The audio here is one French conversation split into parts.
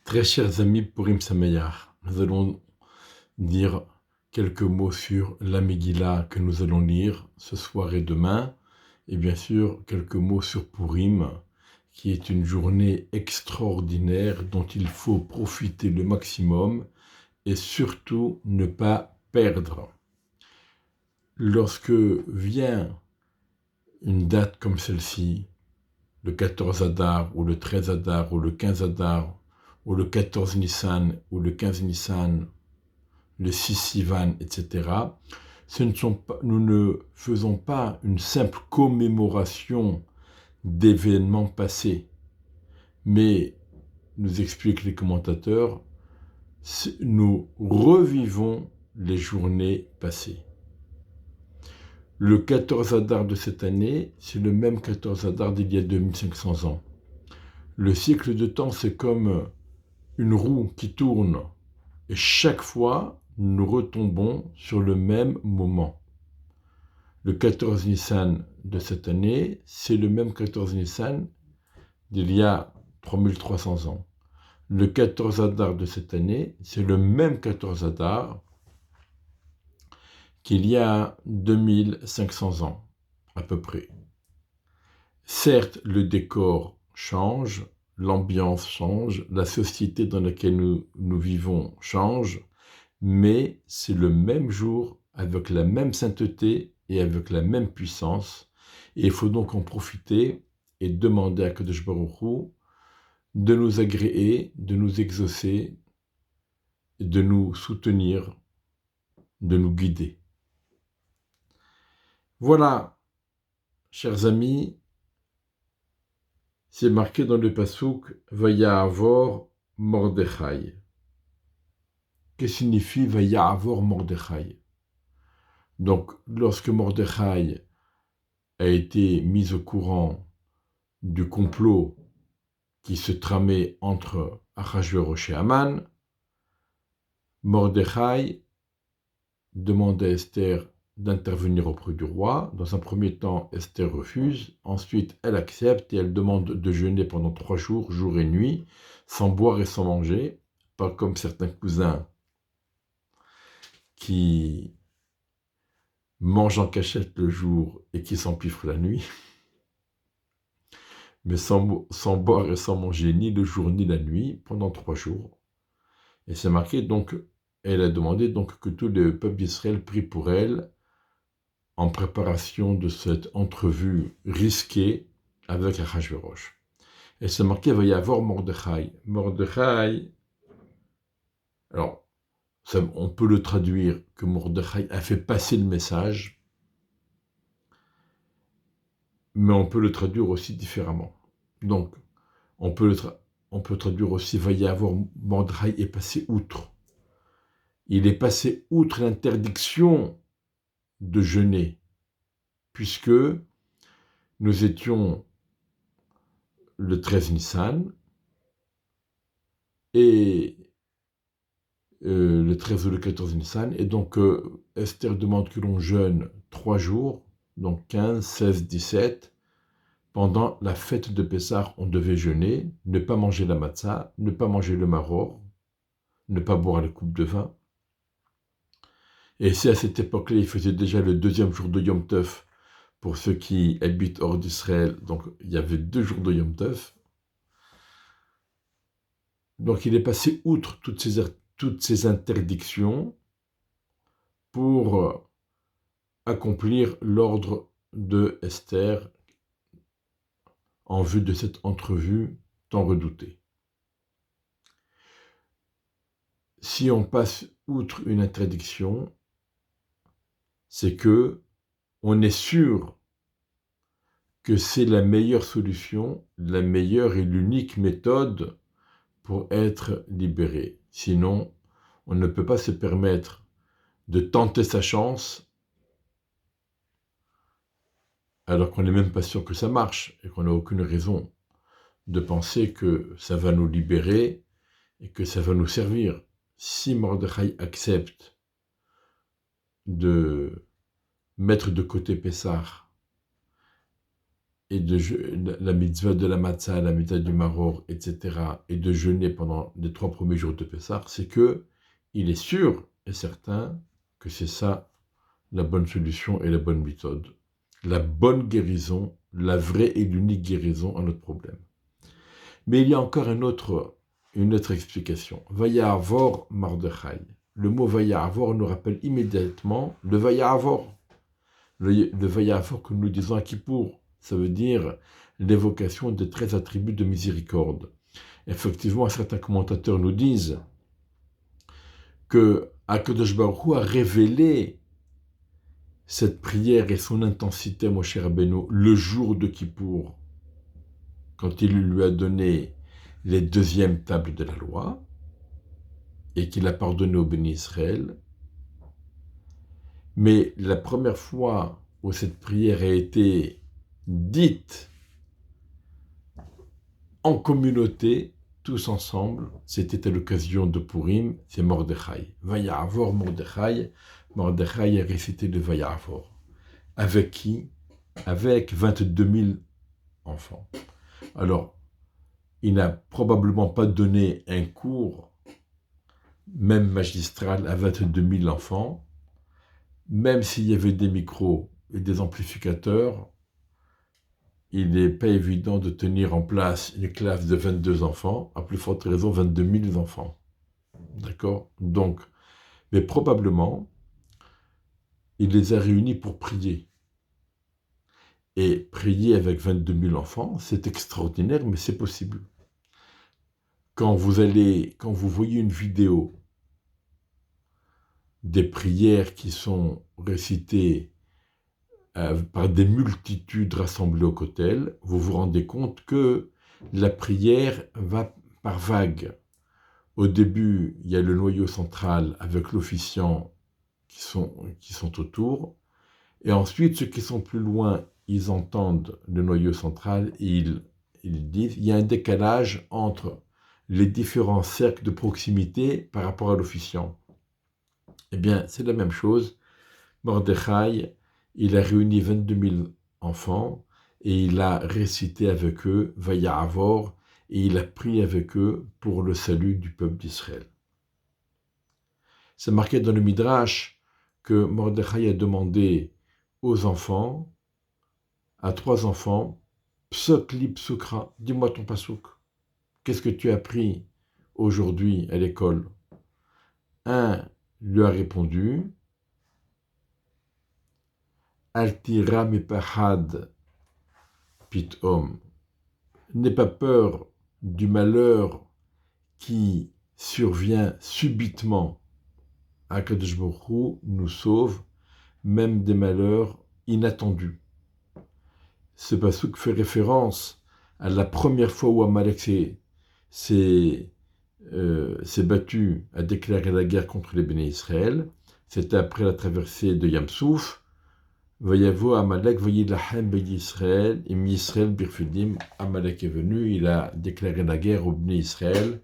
Très chers amis Purim Sameach, nous allons dire quelques mots sur la Megillah que nous allons lire ce soir et demain, et bien sûr quelques mots sur Purim, qui est une journée extraordinaire dont il faut profiter le maximum et surtout ne pas perdre. Lorsque vient une date comme celle-ci, le 14 Adar ou le 13 Adar ou le 15 Adar ou le 14 Nissan ou le 15 Nissan, le 6 Sivan, etc., nous ne faisons pas une simple commémoration d'événements passés, mais, nous expliquent les commentateurs, nous revivons les journées passées. Le 14 Adar de cette année, c'est le même 14 Adar d'il y a 2500 ans. Le cycle de temps, c'est comme une roue qui tourne, et chaque fois, nous retombons sur le même moment. Le 14 Nissan de cette année, c'est le même 14 Nissan d'il y a 3300 ans. Le 14 Adar de cette année, c'est le même 14 Adar qu'il y a 2500 ans, à peu près. Certes, le décor change, l'ambiance change, la société dans laquelle nous vivons change, mais c'est le même jour, avec la même sainteté et avec la même puissance. Et il faut donc en profiter et demander à Kadosh Baruch Hu de nous agréer, de nous exaucer, de nous soutenir, de nous guider. Voilà, chers amis, c'est marqué dans le Passouk Vaya'avor Mordechai. Que signifie Vaya'avor Mordechai? Donc, lorsque Mordechai a été mis au courant du complot qui se tramait entre Achashverosh et Haman, Mordechai demande à Esther d'intervenir auprès du roi. Dans un premier temps, Esther refuse. Ensuite, elle accepte et elle demande de jeûner pendant 3 jours, jour et nuit, sans boire et sans manger, pas comme certains cousins qui mangent en cachette le jour et qui s'empiffrent la nuit, mais sans boire et sans manger ni le jour ni la nuit pendant 3 jours. Et c'est marqué donc, elle a demandé donc que tout le peuple d'Israël prie pour elle en préparation de cette entrevue risquée avec Achashverosh. Et c'est marqué, il va y avoir Mordechai. Mordechai, alors, on peut le traduire que Mordechai a fait passer le message, mais on peut le traduire aussi différemment. Donc, on peut traduire aussi, il va y avoir Mordechai est passé outre. Il est passé outre l'interdiction de jeûner, puisque nous étions le 13 Nissan, et le 13 ou le 14 Nissan, et donc Esther demande que l'on jeûne 3 jours, donc 15, 16, 17. Pendant la fête de Pessah, on devait jeûner, ne pas manger la matzah, ne pas manger le maror, ne pas boire les coupes de vin. Et c'est à cette époque-là, il faisait déjà le 2e jour de Yom Tov pour ceux qui habitent hors d'Israël. Donc il y avait 2 jours de Yom Tov. Donc il est passé outre toutes ces interdictions pour accomplir l'ordre de Esther en vue de cette entrevue tant redoutée. Si on passe outre une interdiction, c'est que on est sûr que c'est la meilleure solution, la meilleure et l'unique méthode pour être libéré. Sinon, on ne peut pas se permettre de tenter sa chance alors qu'on n'est même pas sûr que ça marche et qu'on n'a aucune raison de penser que ça va nous libérer et que ça va nous servir. Si Mordechai accepte de mettre de côté Pessah et la mitzvah de la matzah, la mitzvah du maror, etc., et de jeûner pendant les 3 premiers jours de Pessah, c'est que il est sûr et certain que c'est ça la bonne solution et la bonne méthode. La bonne guérison, la vraie et l'unique guérison à notre problème. Mais il y a encore une autre explication. Vaya'avor Mordechai. Le mot Vaya'avor nous rappelle immédiatement le Vaya'avor. Le Vaya'avor que nous disons à Kippour. Ça veut dire l'évocation des 13 attributs de miséricorde. Effectivement, certains commentateurs nous disent que Akadosh Baruch Hu a révélé cette prière et son intensité à Moshe Rabbeinu le jour de Kippour, quand il lui a donné les 2e tables de la loi et qu'il a pardonné au béni Israël. Mais la première fois où cette prière a été dite en communauté, tous ensemble, c'était à l'occasion de Purim, c'est Mordechai. Vaya'avor Mordechai. Mordechai a récité le Vaya'avor. Avec qui? Avec 22 000 enfants. Alors, il n'a probablement pas donné un cours, même magistral, à 22 000 enfants, même s'il y avait des micros et des amplificateurs. Il n'est pas évident de tenir en place une classe de 22 enfants, à plus forte raison 22 000 enfants. D'accord? Donc, mais probablement, il les a réunis pour prier. Et prier avec 22 000 enfants, c'est extraordinaire, mais c'est possible. Quand vous voyez une vidéo des prières qui sont récitées par des multitudes rassemblées au kotel, vous vous rendez compte que la prière va par vagues. Au début, il y a le noyau central avec l'officiant qui sont autour, et ensuite, ceux qui sont plus loin, ils entendent le noyau central et ils disent, il y a un décalage entre les différents cercles de proximité par rapport à l'officiant. Eh bien, c'est la même chose. Mordechai, il a réuni 22 000 enfants et il a récité avec eux Vaya'avor et il a prié avec eux pour le salut du peuple d'Israël. C'est marqué dans le Midrash que Mordechai a demandé aux enfants, à 3 enfants, Psok li psukra, dis-moi ton pasouk. Qu'est-ce que tu as appris aujourd'hui à l'école? Un lui a répondu, Altira mipahad pitom. N'aie pas peur du malheur qui survient subitement. Akadosh Baruch Hu nous sauve même des malheurs inattendus. Ce pasuk fait référence à la première fois où Amalek s'est battu, a déclaré la guerre contre les Béné Israël. C'était après la traversée de Yam-Souf. Vayavo Amalek, Vayilahem Béni Israël, et Israël Birfudim. Amalek est venu, il a déclaré la guerre au Béné Israël,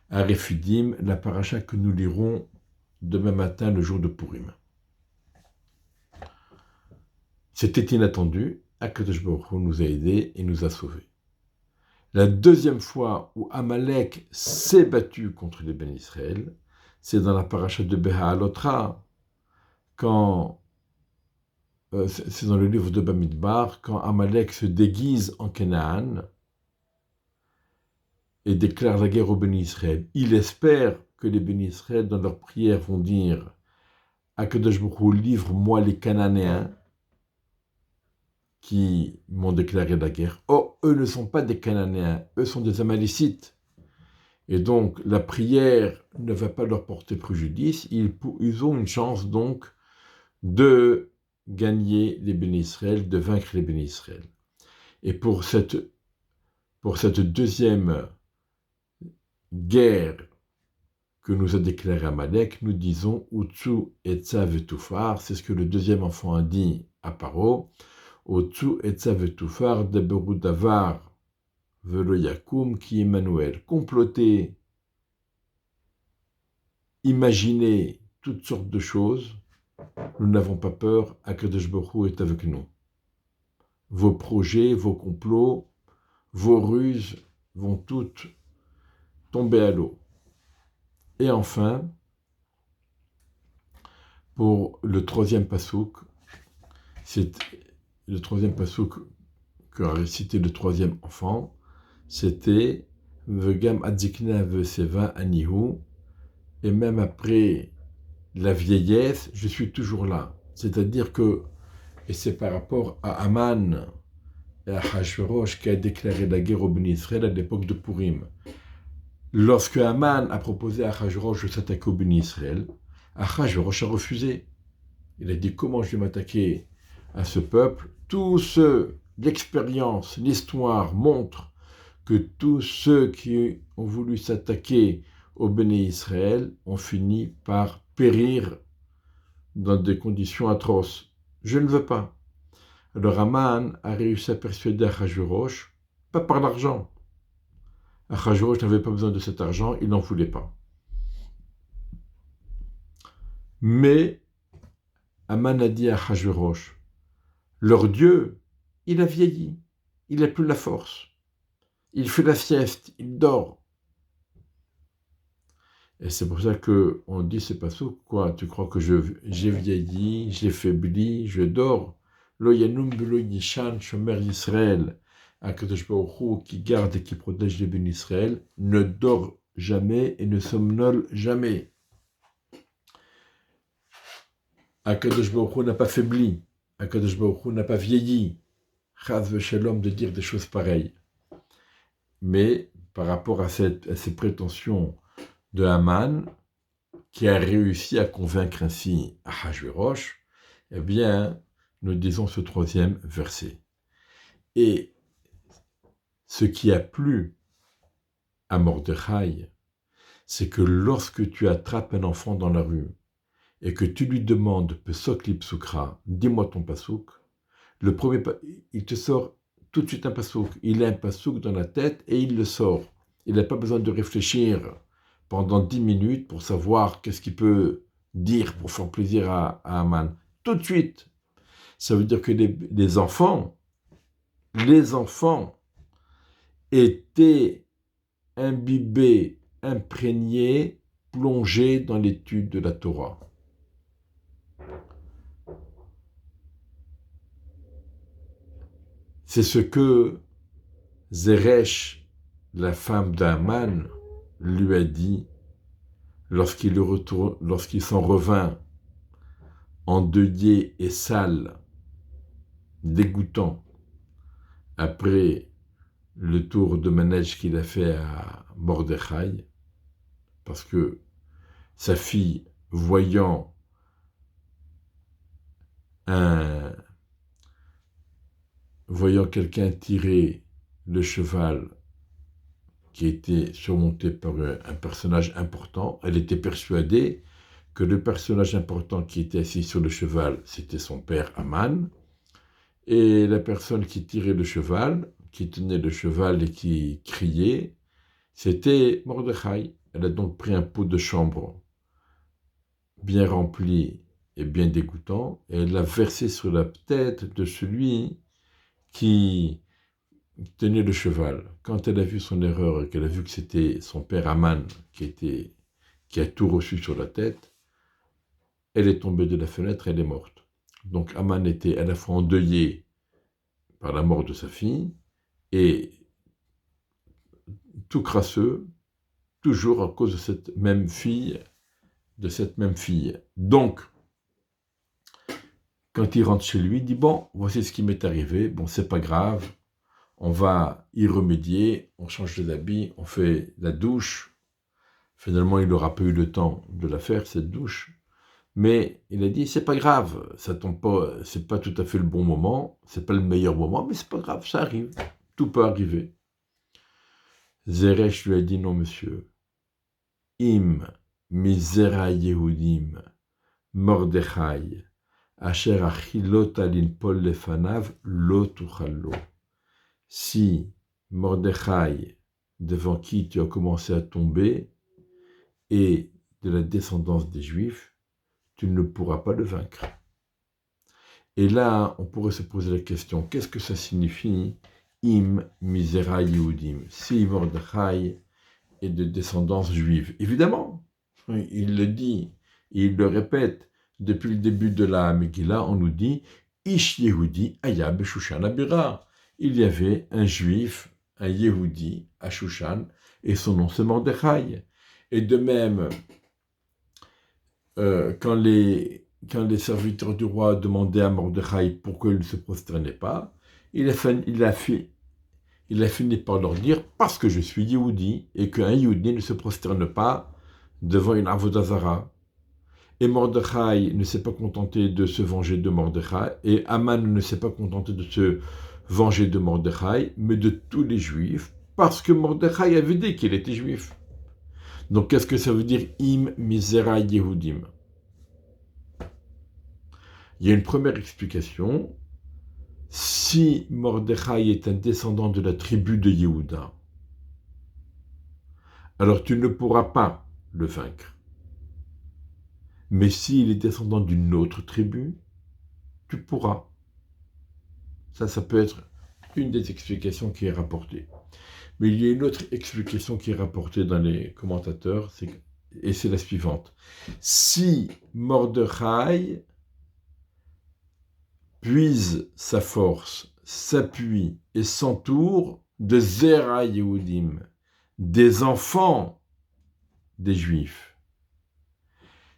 à Refudim, la paracha que nous lirons demain matin, le jour de Purim. C'était inattendu, Akadosh Baruch Hu nous a aidés et nous a sauvés. La deuxième fois où Amalek s'est battu contre les Béné Israël, c'est dans la paracha de Beha'alotra, c'est dans le livre de Bamidbar, quand Amalek se déguise en Canaan et déclare la guerre aux Béné Israël. Il espère que les Béné Israël, dans leur prière, vont dire « Akadosh Baruch Hu, livre-moi les Cananéens qui m'ont déclaré la guerre. » Oh, eux ne sont pas des Cananéens, eux sont des Amalécites. Et donc, la prière ne va pas leur porter préjudice. Ils ont une chance, donc, de gagner les Béné Israël, de vaincre les Béné Israël. Et pour cette deuxième guerre que nous a déclaré Amalek, nous disons Utsu etza vetufar, c'est ce que le deuxième enfant a dit à Paro. Utsu etza vetufar deberu davar velo yakum ki Emmanuel. Comploter, imaginer toutes sortes de choses, nous n'avons pas peur, Akadosh Baruch Hu est avec nous. vos projets, vos complots, vos ruses vont toutes tomber à l'eau. Et enfin, pour le troisième pasouk, c'est le troisième pasouk qu'a récité le troisième enfant, c'était Vegam adzikna veseva anihu, et même après la vieillesse, je suis toujours là. C'est-à-dire que, et c'est par rapport à Aman et à Hachverosh qui a déclaré la guerre au Béni Israël à l'époque de Purim. Lorsque Aman a proposé à Hachverosh de s'attaquer au Béni Israël, Hachverosh a refusé. Il a dit comment je vais m'attaquer à ce peuple. L'expérience, l'histoire montre que tous ceux qui ont voulu s'attaquer au Béni Israël ont fini par périr dans des conditions atroces. Je ne veux pas. Alors Aman a réussi à persuader Achashverosh, pas par l'argent. Achashverosh n'avait pas besoin de cet argent, il n'en voulait pas. Mais Aman a dit à Achashverosh, leur Dieu, il a vieilli, il n'a plus la force. Il fait la sieste, il dort. Et c'est pour ça qu'on dit, c'est pas ça, quoi, tu crois que j'ai vieilli, j'ai faibli, je dors. Lo yanum belo yishan shomer Israël, Akadosh Baruch Hu, qui garde et qui protège les bénis Israël, ne dort jamais et ne somnole jamais. Akadosh Baruch Hu n'a pas faibli, Akadosh Baruch Hu n'a pas vieilli. Chaz v'shalom de dire des choses pareilles. Mais par rapport à ces prétentions de Haman, qui a réussi à convaincre ainsi Achashverosh, eh bien, nous disons ce troisième verset. Et ce qui a plu à Mordechai, c'est que lorsque tu attrapes un enfant dans la rue et que tu lui demandes Pesok lipsukra, dis-moi ton pasouk, le premier, il te sort tout de suite un pasouk. Il a un pasouk dans la tête et il le sort. Il n'a pas besoin de réfléchir pendant 10 minutes pour savoir qu'est-ce qu'il peut dire pour faire plaisir à Haman. Tout de suite. Ça veut dire que les enfants étaient imbibés, imprégnés, plongés dans l'étude de la Torah. C'est ce que Zeresh, la femme d'Haman, lui a dit lorsqu'il s'en revint endeuillé et sale, dégoûtant, après le tour de manège qu'il a fait à Mordechai, parce que sa fille, voyant quelqu'un tirer le cheval qui était surmonté par un personnage important, elle était persuadée que le personnage important qui était assis sur le cheval, c'était son père Haman, et la personne qui tirait le cheval, qui tenait le cheval et qui criait, c'était Mordechai. Elle a donc pris un pot de chambre bien rempli et bien dégoûtant, et elle l'a versé sur la tête de celui qui tenait le cheval. Quand elle a vu son erreur et qu'elle a vu que c'était son père Haman qui a tout reçu sur la tête, elle est tombée de la fenêtre, elle est morte. Donc Haman était à la fois endeuillé par la mort de sa fille et tout crasseux, toujours à cause de cette même fille. Donc, quand il rentre chez lui, il dit, bon, voici ce qui m'est arrivé, bon, c'est pas grave, on va y remédier, on change d'habit, on fait la douche. Finalement, il n'aura pas eu le temps de la faire, cette douche. Mais il a dit, c'est pas grave, ça tombe pas, c'est pas tout à fait le bon moment, c'est pas le meilleur moment, mais c'est pas grave, ça arrive, tout peut arriver. Zeresh lui a dit, non monsieur, im misera Yehudim, Mordechai, asher achilot alin pol lefanav lo tuchallo. Si Mordechai, devant qui tu as commencé à tomber, est de la descendance des Juifs, tu ne pourras pas le vaincre. Et là, on pourrait se poser la question, qu'est-ce que ça signifie Im Misera Yehudim, si Mordechai est de descendance juive? Évidemment, il le dit, il le répète, depuis le début de la Megillah, on nous dit Ish Yehudi Aya Beshushan Abira. Il y avait un juif, un Yehudi à Shushan, et son nom c'est Mordechai. Et de même, quand les serviteurs du roi demandaient à Mordechai pourquoi il ne se prosternait pas, il a fini par leur dire parce que je suis Yehudi et qu'un Yehudi ne se prosterne pas devant une Avodah Zara. Et Mordechai ne s'est pas contenté de se venger de Mordechai, et Aman ne s'est pas contenté de se venger de Mordechai, mais de tous les Juifs, parce que Mordechai avait dit qu'il était juif. Donc qu'est-ce que ça veut dire Im Misera Yehudim? Il y a une première explication. Si Mordechai est un descendant de la tribu de Yehuda, alors tu ne pourras pas le vaincre. Mais s'il est descendant d'une autre tribu, tu pourras. Ça peut être une des explications qui est rapportée. Mais il y a une autre explication qui est rapportée dans les commentateurs, et c'est la suivante. Si Mordechai puise sa force, s'appuie et s'entoure de Zera Yehudim, des enfants des Juifs.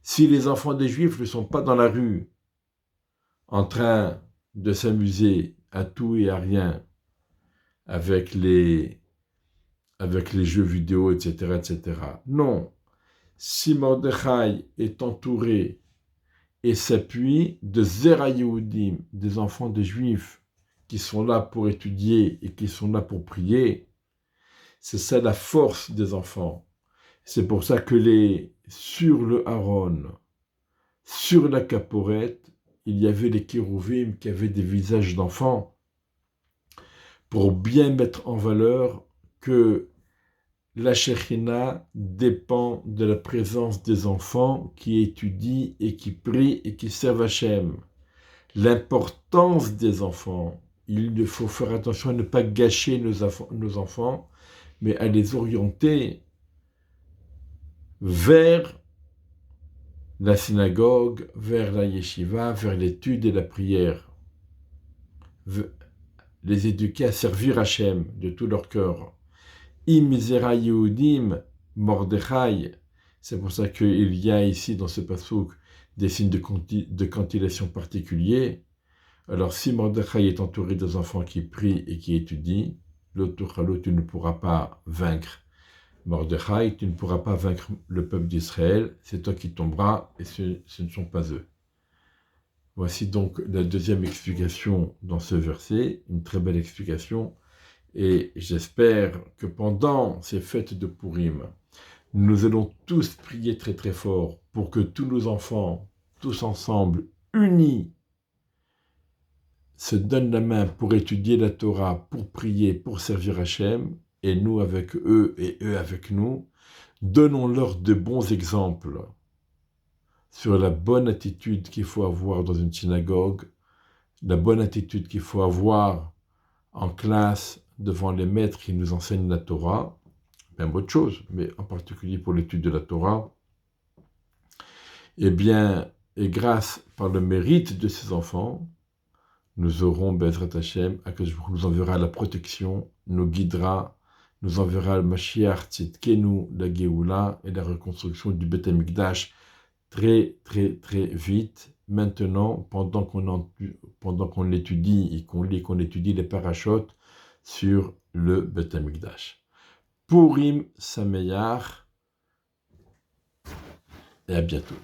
Si les enfants des Juifs ne sont pas dans la rue, en train de s'amuser à tout et à rien avec les jeux vidéo, etc., etc. Non. Si Mordechai est entouré et s'appuie de Zera Yehudim, des enfants des Juifs, qui sont là pour étudier et qui sont là pour prier, c'est ça la force des enfants. C'est pour ça que sur le Haron, sur la caporette, il y avait les kérouvim qui avaient des visages d'enfants, pour bien mettre en valeur que la Shekhinah dépend de la présence des enfants qui étudient et qui prient et qui servent Hachem. L'importance des enfants, il faut faire attention à ne pas gâcher nos enfants, mais à les orienter vers la synagogue, vers la yeshiva, vers l'étude et la prière. Les éduquer à servir Hachem de tout leur cœur. Im Misera Yehudim, Mordechai. C'est pour ça qu'il y a ici dans ce passouk des signes de cantillation particuliers. Alors si Mordechai est entouré des enfants qui prient et qui étudient, l'autre tu ne pourras pas vaincre Mordechai, tu ne pourras pas vaincre le peuple d'Israël, c'est toi qui tomberas et ce ne sont pas eux. Voici donc la deuxième explication dans ce verset, une très belle explication. Et j'espère que pendant ces fêtes de Purim, nous allons tous prier très très fort pour que tous nos enfants, tous ensemble, unis, se donnent la main pour étudier la Torah, pour prier, pour servir Hachem, et nous avec eux et eux avec nous, donnons-leur de bons exemples sur la bonne attitude qu'il faut avoir dans une synagogue, la bonne attitude qu'il faut avoir en classe, devant les maîtres qui nous enseignent la Torah, même autre chose, mais en particulier pour l'étude de la Torah, eh bien, et grâce par le mérite de ces enfants, nous aurons Bezrat Hashem, Akadosh Baruch Hu nous enverra la protection, nous guidera, nous enverra le Mashiach Tzidkenu, la Géoula et la reconstruction du Beth Amikdash très très très vite. Maintenant, pendant qu'on l'étudie et qu'on lit, qu'on étudie les parachutes sur le Beth Amikdash. Purim Sameach et à bientôt.